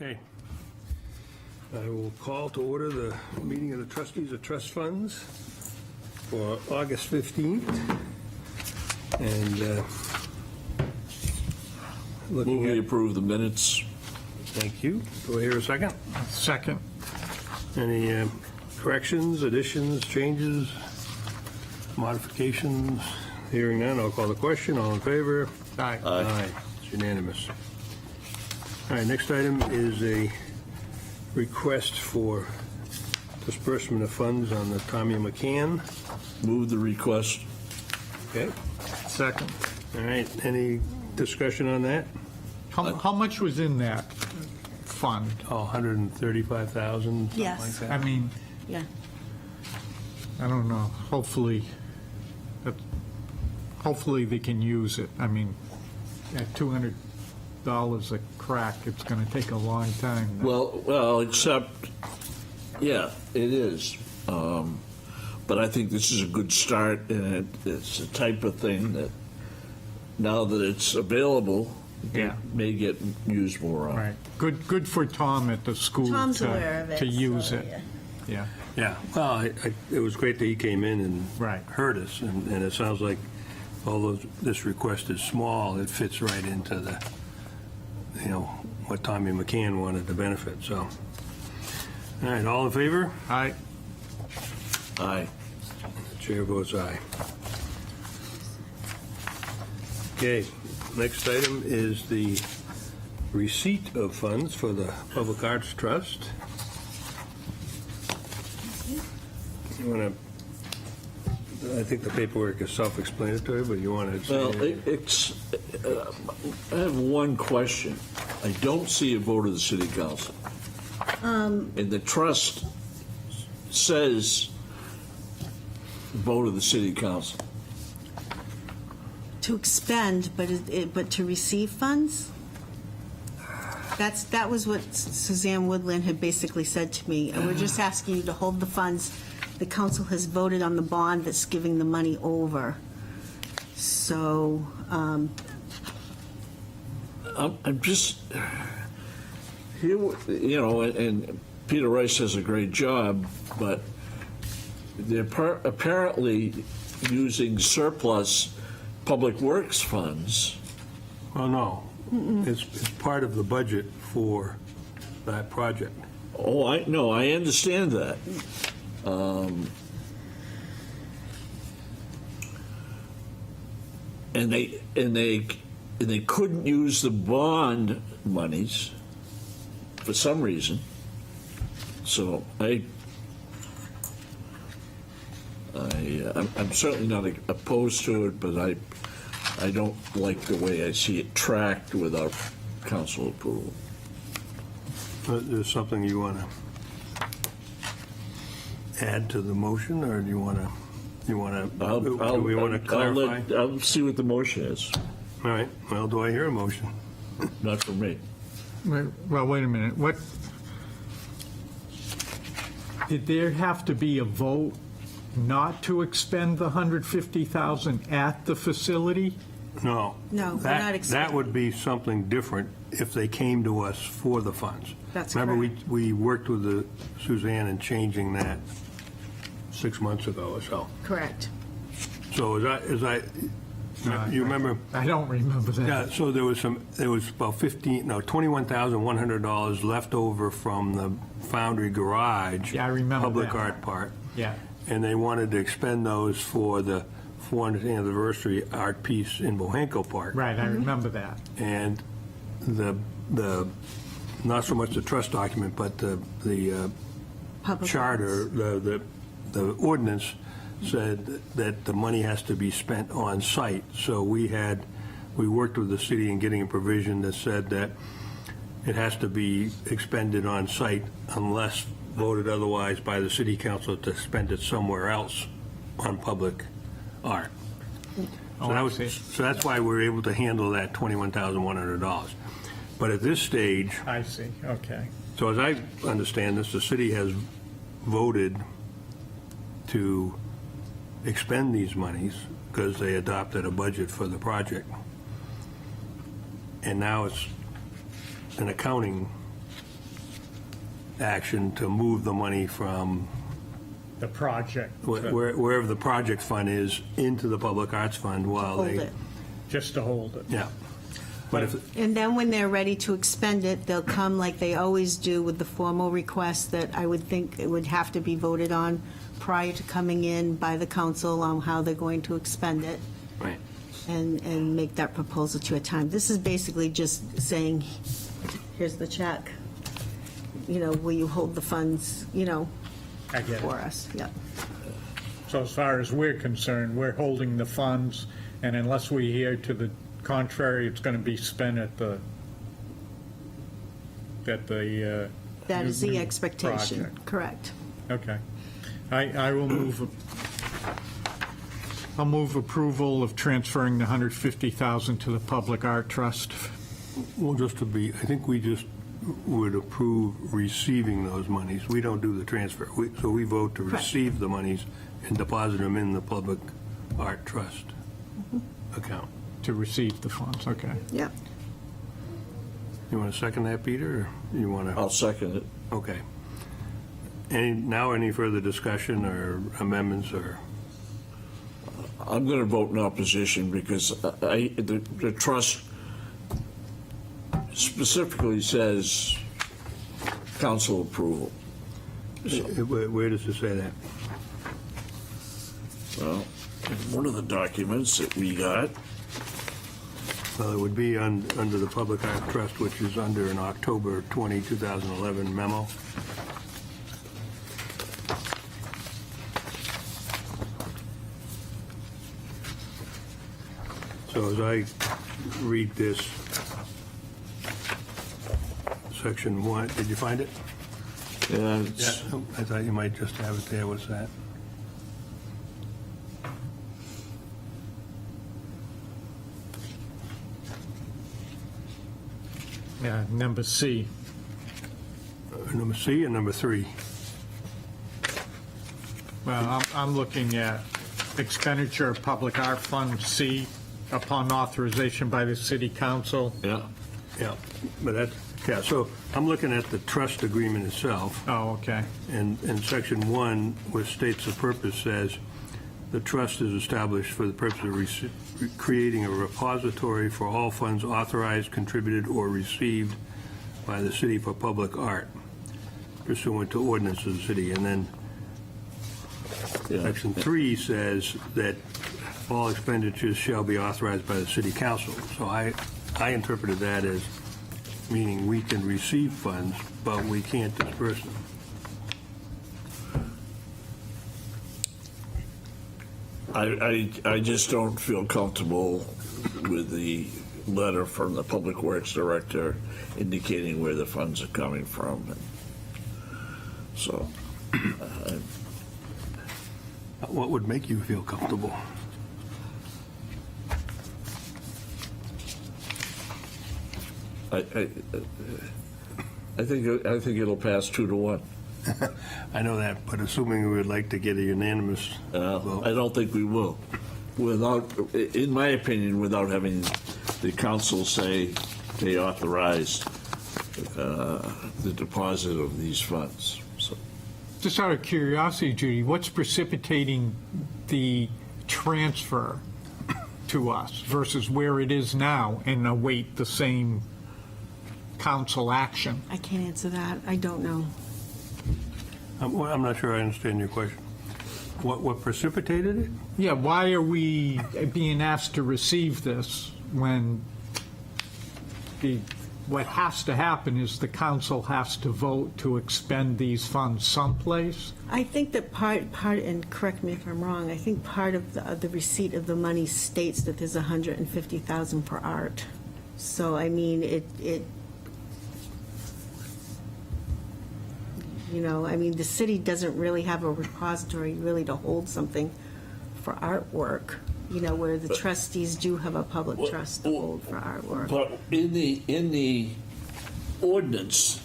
Okay. I will call to order the meeting of the trustees of trust funds for August 15th. And looking Move we at, approve the minutes. thank you. Do I hear a second? Second. Any corrections, additions, changes, modifications? Hearing none, I'll call the question. All in favor? Aye. Aye. It's unanimous. All right, next item is a request for disbursement of funds on the Tommy McCann. Move the request. Okay, Second. all right, any discussion on that? How much was in that fund? Oh, 135,000, something Yes. like I that? mean, Yeah. I don't know. Hopefully they can use it. I mean, at $200 a crack, it's going to take a long time. Well, except, yeah, it is. But I think this is a good start, and it's the type of thing that, now that it's available, Yeah. it may get used more on. Right. Good for Tom at the school Tom's aware of it. to use so, it. yeah. Yeah. Yeah, well, it was great that he came in and Right. heard us, and it sounds like although this request is small, it fits right into the, what Tommy McCann wanted to benefit, so. All right, all in favor? Aye. Aye. Chair votes aye. Okay, next item is the receipt of funds for the Public Arts Trust. You want to, I think the paperwork is self-explanatory, but you want to Well, say? I have one question. I don't see a vote of the city council. And the trust says vote of the city council. To expend, but to receive funds? That was what Suzanne Woodland had basically said to me. And we're just asking you to hold the funds. The council has voted on the bond that's giving the money over. So, I'm just here, and Peter Rice does a great job, but they're apparently using surplus public works funds. Well, no, it's part of the budget for that project. Oh, I understand that. And they couldn't use the bond monies for some reason. So I'm certainly not opposed to it, but I don't like the way I see it tracked without council approval. There's something you want to add to the motion, or do you want to, do we want to clarify? I'll see what the motion is. All right, well, do I hear a motion? Not for me. Well, wait a minute. Did there have to be a vote not to expend the $150,000 at the facility? No. No, we're That- not That expecting- would be something different if they came to us for the funds. That's Remember, correct. we worked with Suzanne in changing that 6 months ago or so. correct. So you remember? I don't remember that. Yeah, so there was about $21,100 left over from the Foundry Garage. Yeah, I remember Public that. art part. Yeah. And they wanted to expend those for the 400th anniversary art piece in Bohanko Park. Right, I remember that. And the not so much the trust document, but the Public charter, arts. the ordinance said that the money has to be spent on site. So we worked with the city in getting a provision that said that it has to be expended on site unless voted otherwise by the city council to spend it somewhere else on public art. Oh, I see. So that's why we're able to handle that $21,100. But at this stage, I see, okay. so as I understand this, the city has voted to expend these monies because they adopted a budget for the project. And now it's an accounting action to move the money from The project, wherever the project fund is into the Public Arts Fund while Hold they, it. just to hold it. yeah. But if, And then when they're ready to expend it, they'll come like they always do with the formal request that I would think it would have to be voted on prior to coming in by the council on how they're going to expend it. right. And make that proposal to a time. This is basically just saying, here's the check. You know, will you hold the funds, you know, I get for it. us? Yep. So as far as we're concerned, we're holding the funds, and unless we hear to the contrary, it's going to be spent at the That is the new expectation, project. correct. Okay. I will move, I'll move approval of transferring the $150,000 to the Public Art Trust. Well, just to be, I think we just would approve receiving those monies. We don't do the transfer. So we vote to Correct. receive the monies and deposit them in the Public Art Trust account. To receive the funds, okay. Yep. You want to second that, Peter, or you want to? I'll second it. Okay. Any further discussion or amendments or? I'm going to vote in opposition because the trust specifically says council approval. Where does it say that? Well, in one of the documents that we got, Well, it would be under the Public Art Trust, which is under an October 20, 2011 memo. So as I read this, section 1, did you find it? yeah, it's, I thought you might just have it there. What's that? Yeah, number C. Number C and number 3. Well, I'm looking at expenditure of Public Art Fund C upon authorization by the City Council. yeah. Yeah, but that's, yeah, so I'm looking at the trust agreement itself. Oh, okay. And section 1, which states the purpose, says, the trust is established for the purpose of creating a repository for all funds authorized, contributed, or received by the city for public art pursuant to ordinance of the city. And then Yeah. section 3 says that all expenditures shall be authorized by the city council. So I interpreted that as meaning we can receive funds, but we can't disperse them. I just don't feel comfortable with the letter from the Public Works Director indicating where the funds are coming from. So, What would make you feel comfortable? I think it'll pass 2-1. I know that, but assuming we would like to get a unanimous vote. I don't think we will. Without, in my opinion, without having the council say they authorized the deposit of these funds. So, Just out of curiosity, Judy, what's precipitating the transfer to us versus where it is now and await the same council action? I can't answer that. I don't know. I'm not sure I understand your question. What precipitated it? Yeah, why are we being asked to receive this when what has to happen is the council has to vote to expend these funds someplace? I think that part, and correct me if I'm wrong, I think part of the receipt of the money states that there's $150,000 for art. So, I mean, the city doesn't really have a repository really to hold something for artwork, where the trustees do have a public trust to hold for artwork. but in the ordinance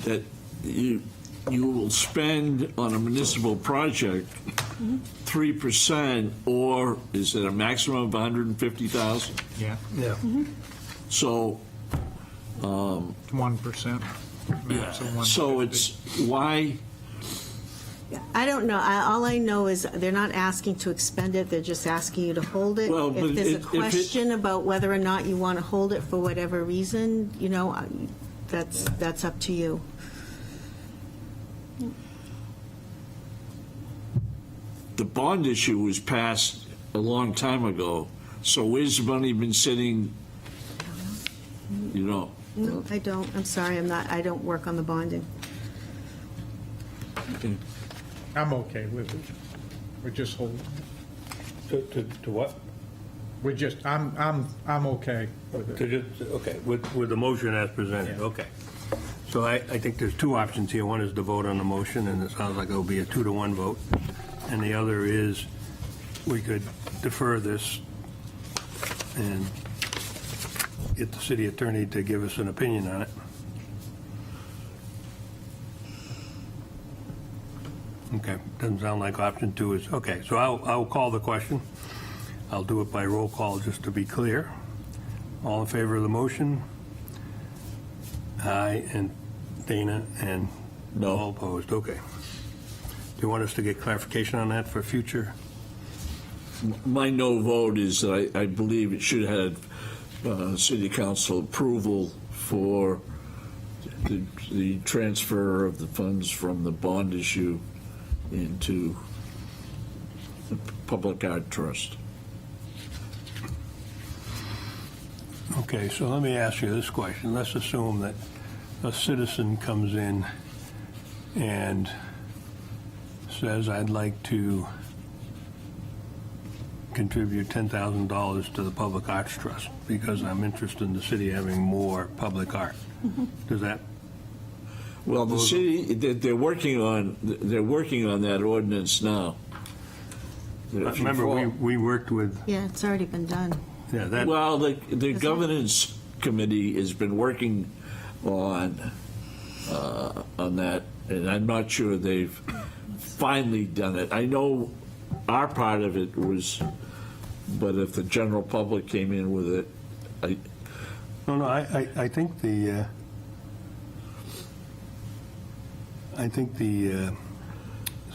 that you will spend on a municipal project 3%, or is it a maximum of 150,000? Yeah, Yeah. So 1%. maps of 150. So it's, why, I don't know. All I know is they're not asking to expend it, they're just asking you to hold it. Well, but If there's a if it- question about whether or not you want to hold it for whatever reason, that's up to you. the bond issue was passed a long time ago, so where's the money been sitting? You know, No, I don't. I'm sorry, I don't work on the bonding. I'm okay with it. We're just holding. To what? We're just, I'm okay with To it. just, okay, with the motion as presented, Yeah. okay. So I think there's two options here. One is to vote on the motion, and it sounds like it'll be a 2-to-1 vote. And the other is, we could defer this and get the city attorney to give us an opinion on it. Okay, doesn't sound like option 2 is, okay, so I'll call the question. I'll do it by roll call, just to be clear. All in favor of the motion? Aye, and Dana, and No. all opposed, okay. Do you want us to get clarification on that for future? my no vote is that I believe it should have city council approval for the transfer of the funds from the bond issue into the Public Art Trust. Okay, so let me ask you this question. Let's assume that a citizen comes in and says, I'd like to contribute $10,000 to the Public Arts Trust because I'm interested in the city having more public art. Does that, Well, the city, they're working on that ordinance now. If you remember, follow- we worked with, Yeah, it's already been done. yeah, that, Well, the governance committee has been working on that, and I'm not sure they've finally done it. I know our part of it was, but if the general public came in with it, I think the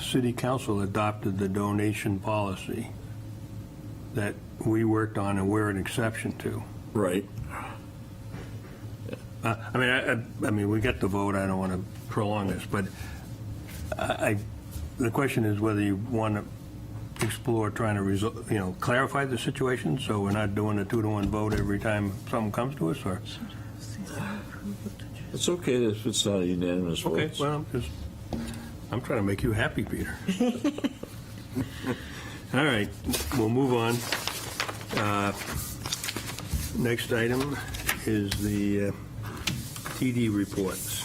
city council adopted the donation policy that we worked on and we're an exception to. right. I mean, we get the vote, I don't want to prolong this, but the question is whether you want to explore trying to clarify the situation, so we're not doing a 2-to-1 vote every time something comes to us, or? It's okay if it's not a unanimous Okay, vote. well, I'm trying to make you happy, Peter. All right, we'll move on. Next item is the TD reports.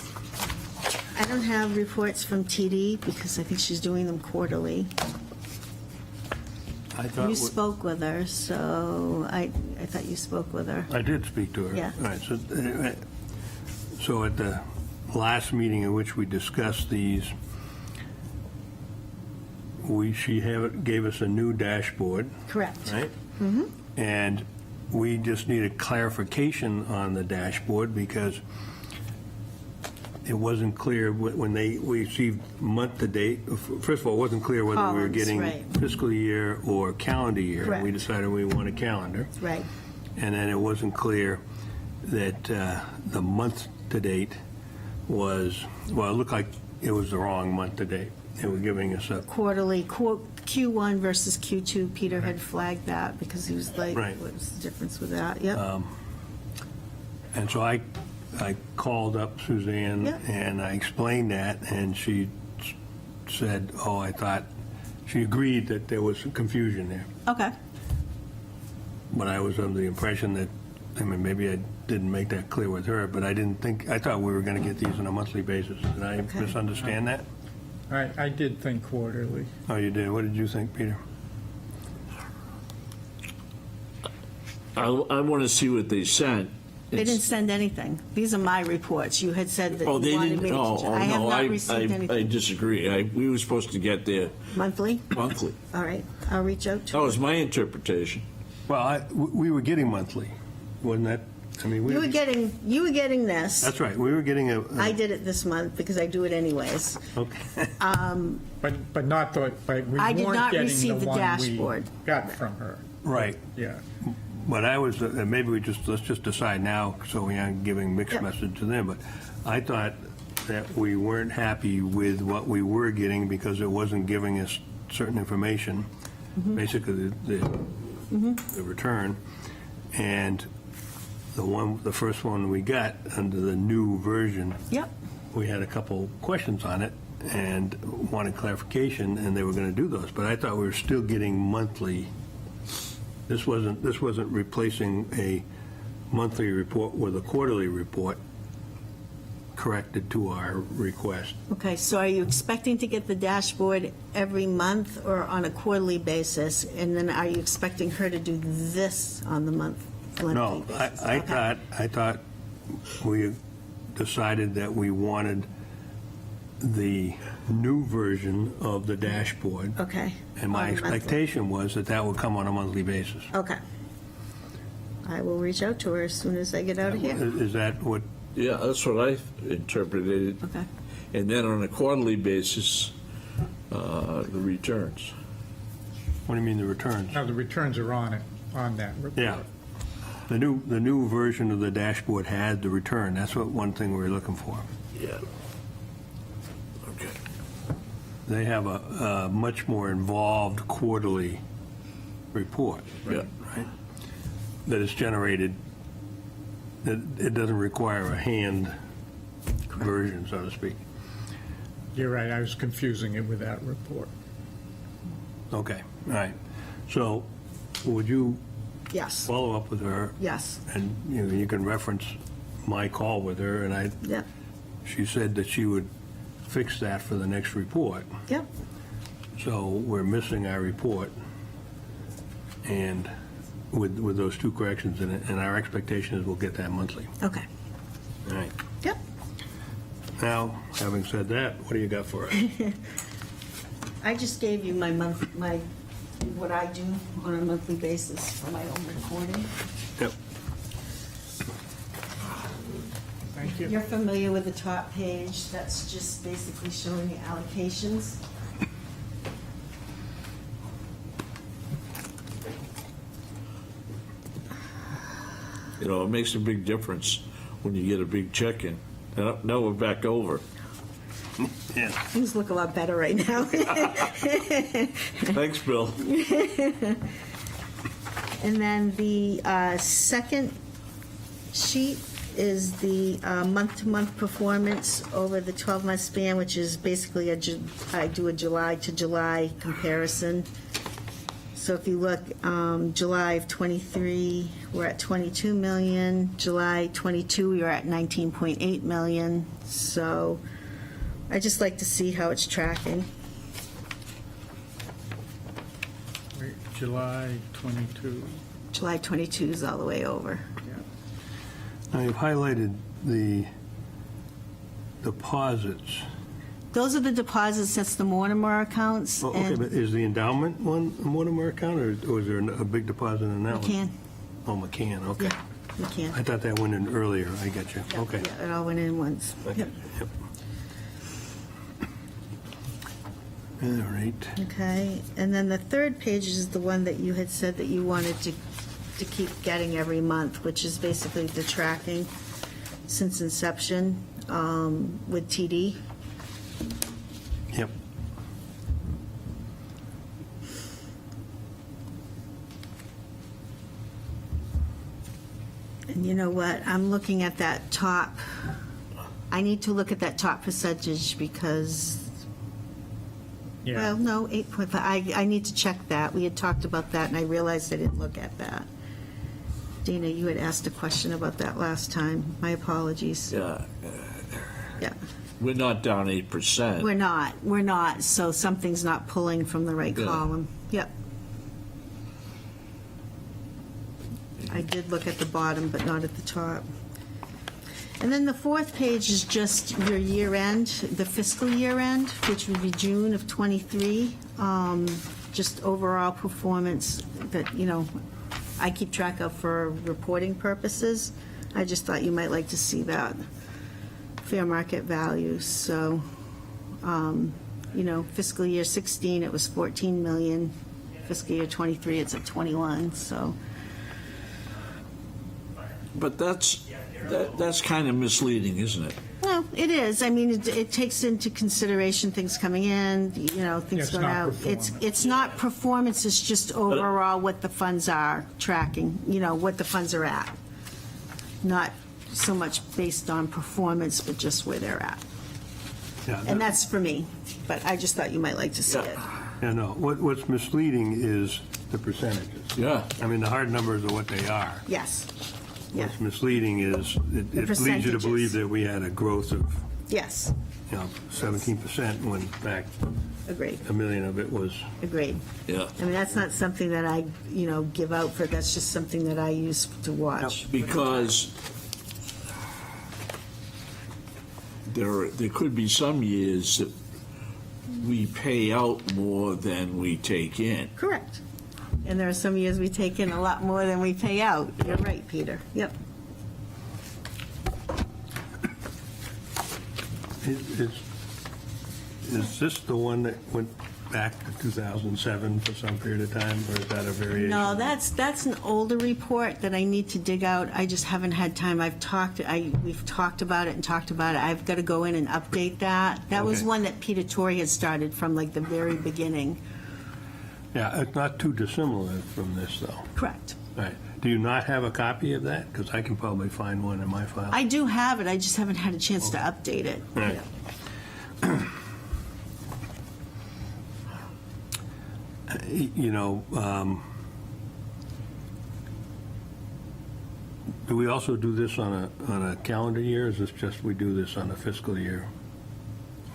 I don't have reports from TD because I think she's doing them quarterly. I thought You spoke with her, so I thought you spoke with her. I did speak to her. Yeah. All right, so at the last meeting in which we discussed these, she gave us a new dashboard, Correct. right? Mm-hmm. And we just needed clarification on the dashboard because it wasn't clear when we received month-to-date. First of all, it wasn't clear whether we were Columns, getting right. fiscal year or calendar year. Correct. We decided we want a calendar. Right. And then it wasn't clear that the month-to-date was, well, it looked like it was the wrong month-to-date. They were giving us a, Quarterly, Q1 versus Q2, Peter had flagged that because he was like, Right. what's the difference with that? Yep. and so I called up Suzanne Yeah. and I explained that, and she said, she agreed that there was some confusion there. Okay. But I was under the impression that, maybe I didn't make that clear with her, but I thought we were going to get these on a monthly basis. Did I Okay. misunderstand that? I did think quarterly. Oh, you did? What did you think, Peter? I want to see what they sent. They didn't send anything. These are my reports. You had said that Oh, you they wanted didn't? me to. Oh, I have no, not received I anything. disagree. We were supposed to get there Monthly? monthly. All right. I'll reach out to That was my interpretation. Well, we were getting monthly. Wasn't that I mean, You were getting this. that's right, we were getting I did it this month because I do it anyways. okay. But not the, but we I did weren't not getting receive the the one we dashboard. got from her. Right. Yeah. But I was, maybe let's just decide now, so we aren't giving mixed Yep. message to them, but I thought that we weren't happy with what we were getting because it wasn't giving us certain information, basically the return. And the first one we got under the new version, Yep. we had a couple questions on it and wanted clarification, and they were going to do those. But I thought we were still getting monthly. This wasn't replacing a monthly report with a quarterly report corrected to our request. Okay, so are you expecting to get the dashboard every month or on a quarterly basis? And then are you expecting her to do this on the monthly No, basis? I Okay. thought we decided that we wanted the new version of the dashboard. Okay. And my on monthly. expectation was that that would come on a monthly basis. Okay. I will reach out to her as soon as I get out of here. Is that what, Yeah, that's what I interpreted it. Okay. And then on a quarterly basis, the returns. what do you mean the returns? No, the returns are on it, on that report. Yeah. The new version of the dashboard had the return. That's one thing we were looking for. Yeah. Okay. They have a much more involved quarterly report. Yeah. Right? That is generated, that it doesn't require a hand version, so to speak. You're right, I was confusing it with that report. Okay, all right. So would you Yes, follow up with her? yes, And, you can reference my call with her, and yep, she said that she would fix that for the next report. yep. So we're missing our report, and with those two corrections in it, and our expectation is we'll get that monthly. Okay, All right. yep. Now, having said that, what do you got for us? I just gave you what I do on a monthly basis for my own recording. Yep. Thank you. You're familiar with the top page, that's just basically showing the allocations. You know, it makes a big difference when you get a big check in. Now we're back over. Yeah. Things look a lot better right now. Thanks, Bill. And then the second sheet is the month-to-month performance over the 12-month span, which is basically I do a July to July comparison. So if you look, July of '23, we're at 22 million. July '22, we were at 19.8 million. So I just like to see how it's tracking. Wait, July 22. July '22 is all the way over. Now, you've highlighted the deposits. Those are the deposits, that's the Mortimer accounts. Oh, okay, and but is the endowment one a Mortimer account, or is there a big deposit in that one? McCann, Oh, McCann, okay. yeah, McCann. I thought that went in earlier, I get you, Yeah, okay. yeah, it all went in once. Okay, Yep. yep. All right. Okay, and then the third page is the one that you had said that you wanted to keep getting every month, which is basically the tracking since inception with TD. Yep. And you know what, I'm looking at that top, I need to look at that top percentage because, Yeah. well, no, 8.5, I need to check that. We had talked about that and I realized I didn't look at that. Dana, you had asked a question about that last time. My apologies. Yeah, Yeah. we're not down 8%. We're not, so something's not pulling from the right Yeah. column. Yep. I did look at the bottom, but not at the top. And then the fourth page is just your year end, the fiscal year end, which would be June of '23. Just overall performance that, I keep track of for reporting purposes. I just thought you might like to see that fair market value. So, fiscal year 16, it was 14 million. Fiscal year 23, it's at 21, so. But that's kind of misleading, isn't it? Well, it is. I mean, it takes into consideration things coming in, things It's going not out. performance. It's not performance, it's just overall what the funds are tracking, what the funds are at. Not so much based on performance, but just where they're at. Yeah, And that's for me, but I just thought you might like to see it. yeah, no, what's misleading is the percentages. Yeah. I mean, the hard numbers are what they are. Yes. Yeah. What's misleading is it leads you to percentages. believe that we had a growth of, Yes. 17% when in fact Agreed. $1 million of it was, Agreed. Yeah. I mean, that's not something that I, give out for, that's just something that I use to watch. Because there could be some years that we pay out more than we take in. Correct. And there are some years we take in a lot more than we pay out. You're right, Peter. Yep. is this the one that went back to 2007 for some period of time, or is that a variation? No, that's an older report that I need to dig out. I just haven't had time. We've talked about it and talked about it. I've got to go in and update that. That was Okay. one that Peter Torrey had started from like the very beginning. Yeah, it's not too dissimilar from this, though. Correct. Right. Do you not have a copy of that? Because I can probably find one in my file. I do have it. I just haven't had a chance to update it. Right. Do we also do this on a calendar year, or is this just we do this on a fiscal year?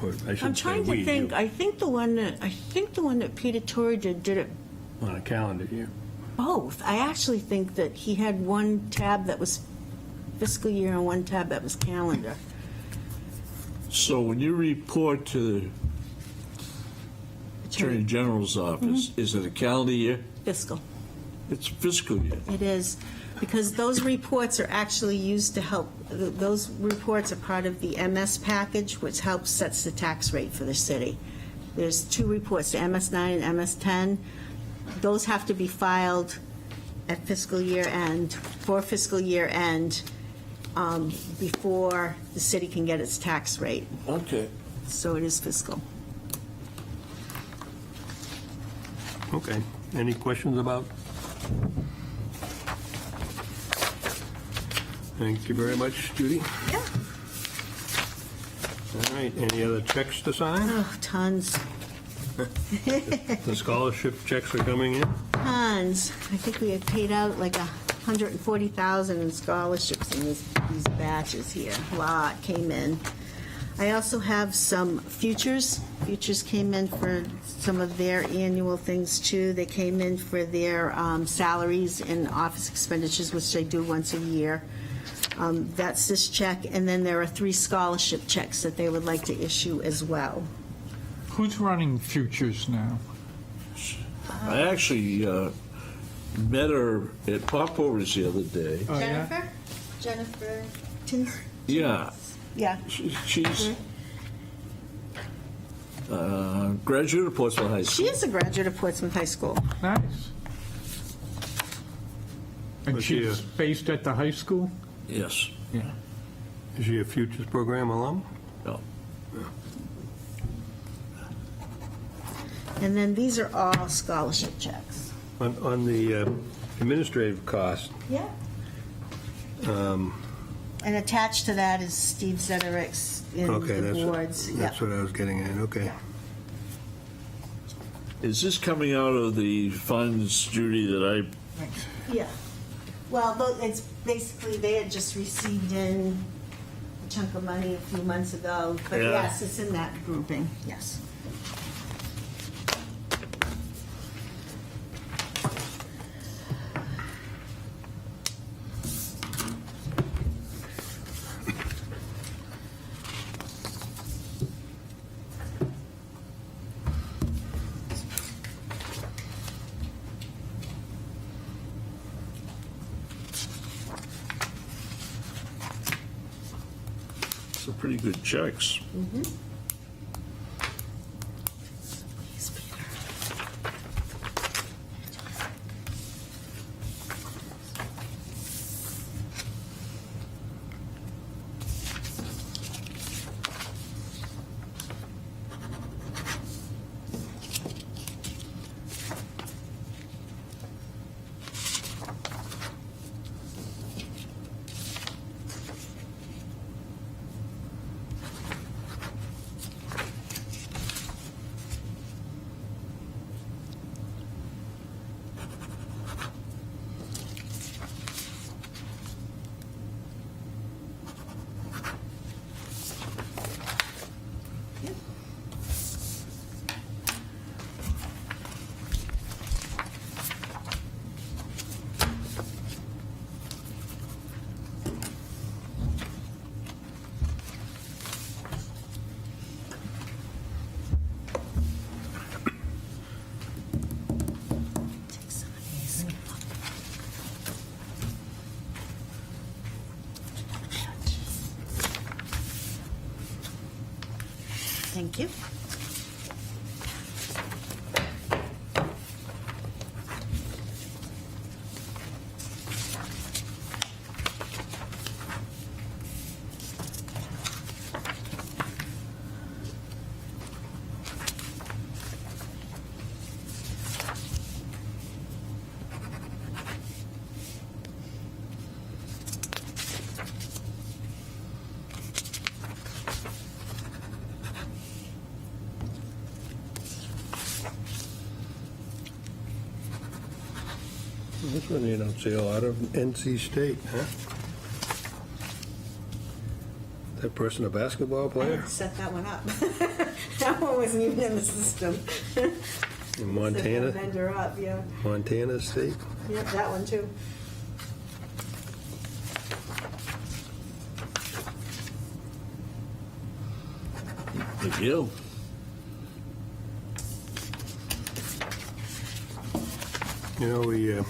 Or I I'm should say trying we to think. do I think the one that Peter Torrey did it on a calendar year. both. I actually think that he had one tab that was fiscal year and one tab that was calendar. So when you report to the Attorney General's office, is it a calendar year? Fiscal. It's fiscal year. It is, because those reports are actually used to help, those reports are part of the MS package, which helps sets the tax rate for the city. There's two reports, the MS9 and MS10. Those have to be filed at fiscal year end, for fiscal year end, before the city can get its tax rate. Okay. So it is fiscal. Okay. Any questions about? Thank you very much, Judy. Yeah. All right, any other checks to sign? Oh, tons. The scholarship checks are coming in? Tons. I think we had paid out like 140,000 in scholarships in these batches here. A lot came in. I also have some futures. Futures came in for some of their annual things too. They came in for their salaries and office expenditures, which they do once a year. That's this check, and then there are 3 scholarship checks that they would like to issue as well. Who's running futures now? I actually met her at Popovers the other day. Oh, yeah? Jennifer Tins? Yeah. Yeah. She's graduate of Portsmouth High She School. is a graduate of Portsmouth High School. Nice. And Was she she's a- based at the high school? Yes. Yeah. Is she a Futures Program alum? No. And then these are all scholarship checks. On the administrative cost, Yeah. And attached to that is Steve Zederick's in okay, the boards. that's what I was getting at, okay. Is this coming out of the funds, Judy, that Yeah. Well, it's basically, they had just received in a chunk of money a few months ago. But Yeah. yes, it's in that grouping, yes. Some pretty good checks. Take some of these. Thank you. This one you don't see a lot of, NC State, huh? That person a basketball I player? had to set that one up. That one wasn't even in the system. In Set that Montana? vendor up, yeah. Montana State? Yep, that one too. McGill. You know,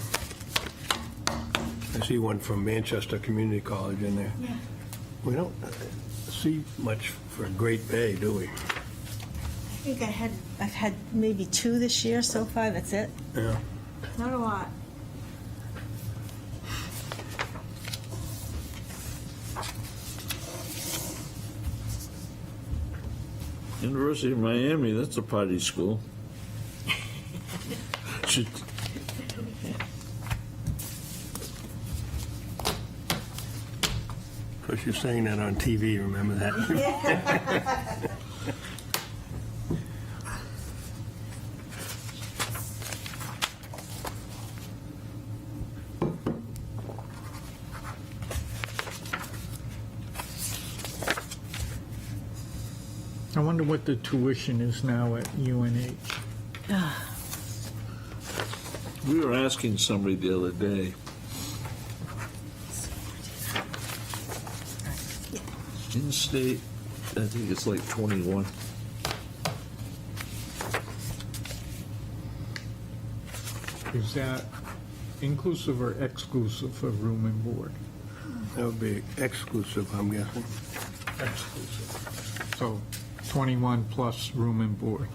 I see one from Manchester Community College in there. Yeah. We don't see much for Great Bay, do we? I think I've had maybe 2 this year so far, that's it. Yeah. Not a lot. University of Miami, that's a party school. Should, Of course, you're saying that on TV, remember that? I wonder what the tuition is now at UNH. we were asking somebody the other day. In-state, I think it's like 21. Is that inclusive or exclusive of room and board? That would be exclusive, I'm guessing. Exclusive. So 21 plus room and board.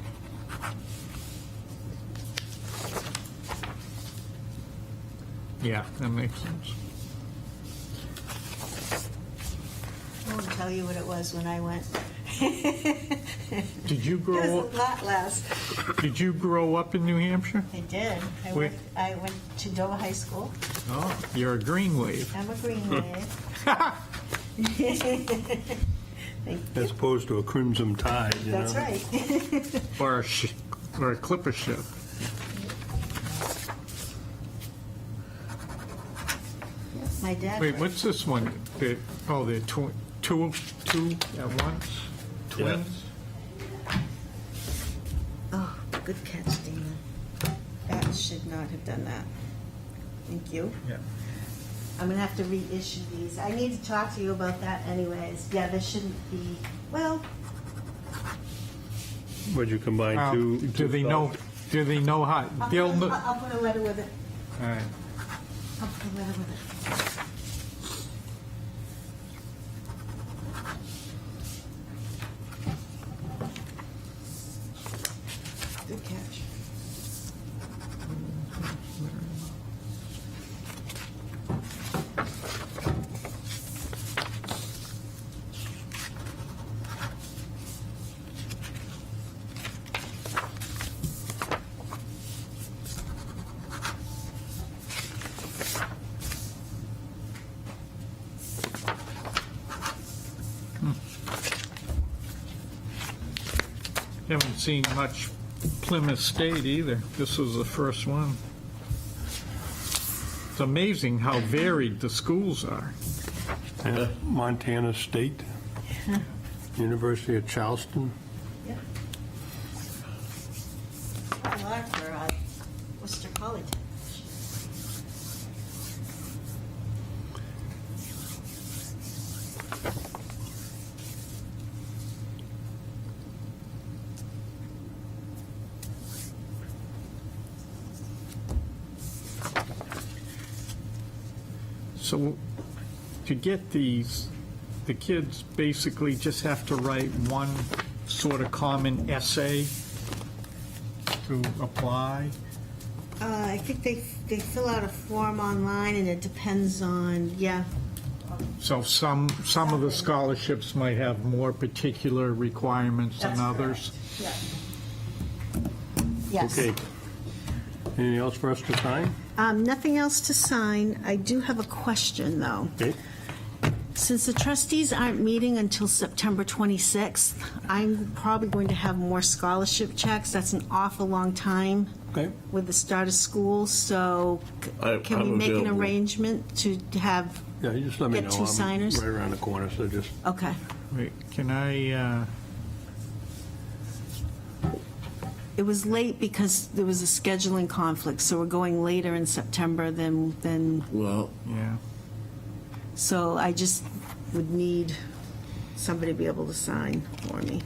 Yeah, that makes sense. I won't tell you what it was when I went. Did you It grow was a lot less. Did you grow up in New Hampshire? I did. Where- I went to Dover High School. Oh, you're a green wave. I'm a Green Wave. Thank you. As opposed to a Crimson Tide, you know? That's right. Or a clipper ship. My dad. Wait, went. what's this one? They're two at once? Twins? Oh, good catch, Dana. That should not have done that. Thank you. Yeah. I'm gonna have to reissue these. I need to talk to you about that anyways. Yeah, this shouldn't be, well, Would you combine two? Do they know, how? They'll know. I'll put a letter with it. All right. I'll put a letter with it. Haven't seen much Plymouth State either. This was the first one. It's amazing how varied the schools are. Yeah, Montana State, University of Charleston. A lot for Worcester College. So to get these, the kids basically just have to write one sort of common essay to apply. I think they fill out a form online, and it depends on, yeah. So some of the scholarships might have more particular requirements than others. Yeah. Yes. Okay. Anything else for us to sign? Nothing else to sign. I do have a question, though. Okay. Since the trustees aren't meeting until September 26th, I'm probably going to have more scholarship checks. That's an awful long time Okay. with the start of school, so can we I'm make an available. arrangement to have, Yeah, you just let me Get know. two I'm signers? right around the corner, so just, okay. Wait, can I, It was late because there was a scheduling conflict, so we're going later in September than, Well, yeah. so I just would need somebody to be able to sign for me.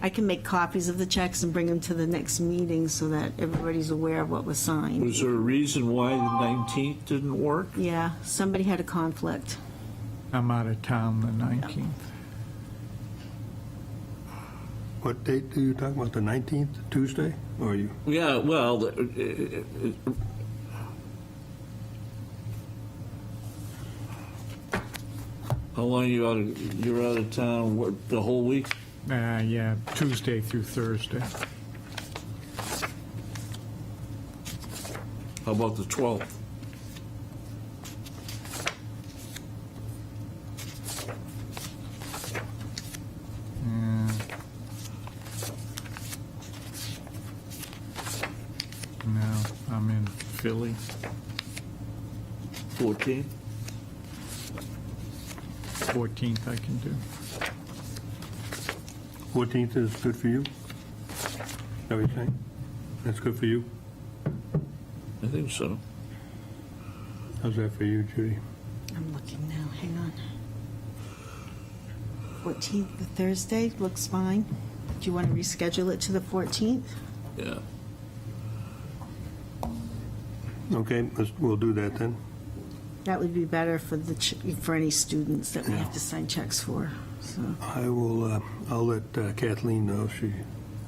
I can make copies of the checks and bring them to the next meeting so that everybody's aware of what was signed. was there a reason why the 19th didn't work? Yeah, somebody had a conflict. I'm out of town the 19th. what date do you talk about, the 19th, Tuesday? Or you, Yeah, well, how long you're out of town, what, the whole week? Yeah, Tuesday through Thursday. How about the 12th? No, I'm in Philly. 14th? 14th I can do. 14th is good for you? Is that what you're saying? That's good for you? I think so. How's that for you, Judy? I'm looking now, hang on. 14th, the Thursday, looks fine. Do you want to reschedule it to the 14th? Yeah. Okay, we'll do that then. That would be better for for any students that we Yeah. have to sign checks for, so, I will, I'll let Kathleen know. She's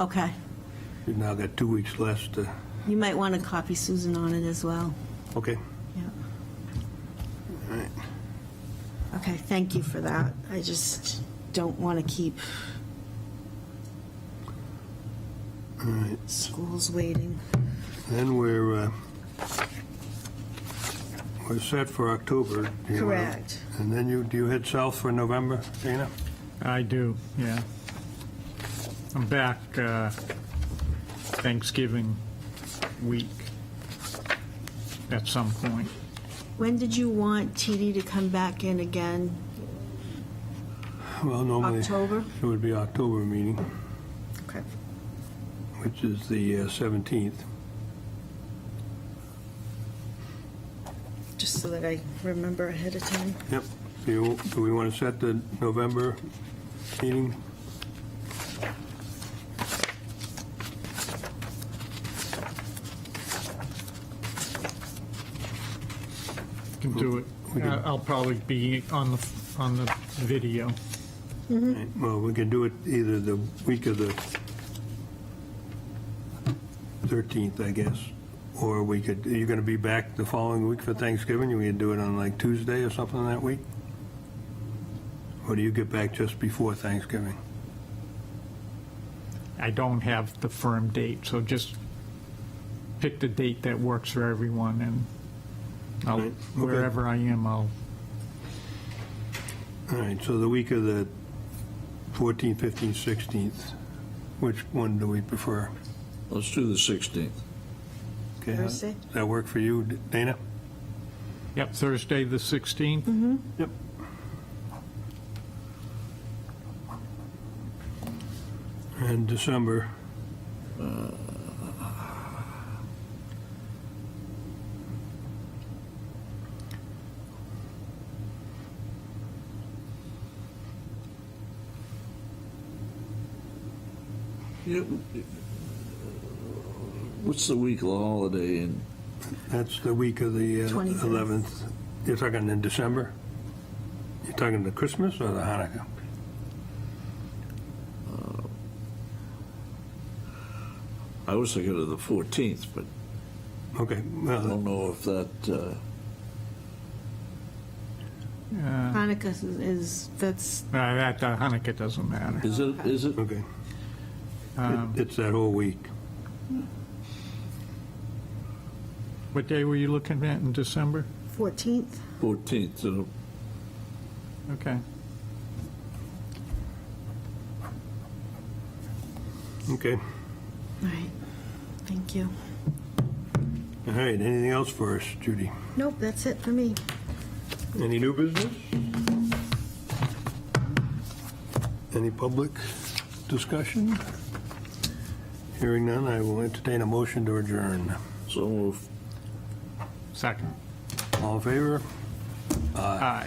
okay. now got 2 weeks less to, You might want to copy Susan on it as well. okay. Yeah. All right. Okay, thank you for that. I just don't want to keep All right. schools waiting. Then we're set for October. Do you wanna- Correct. And then do you head south for November, Dana? I do, yeah. I'm back Thanksgiving week at some point. When did you want TD to come back in again? Well, normally October? it would be October meeting, Okay. which is the 17th. Just so that I remember ahead of time. Yep. Do we want to set the November meeting? Can do it. We can- I'll probably be on the video. Right, well, we can do it either the week of the 13th, I guess, or we could, are you going to be back the following week for Thanksgiving? We could do it on like Tuesday or something that week? Or do you get back just before Thanksgiving? I don't have the firm date, so just pick the date that works for everyone, and I'll, Right, okay. wherever I am, I'll, All right, so the week of the 14th, 15th, 16th. Which one do we prefer? Let's do the 16th. Okay, Thursday? Does that work for you, Dana? Yep, Thursday, the 16th? Yep. And December, Yeah, what's the week of the holiday in? that's the week of the 25th. 11th. You're talking in December? You're talking the Christmas or the Hanukkah? I was thinking of the 14th, but Okay, I well, don't know if that, Hanukkah is, that's, That Hanukkah doesn't matter. is it? okay. Um, It's that whole week. What day were you looking at in December? 14th. 14th, so Okay. Okay. All right, thank you. All right, anything else for us, Judy? Nope, that's it for me. Any new business? Any public discussion? Hearing none, I will entertain a motion to adjourn. so move. Second. All in favor? Aye.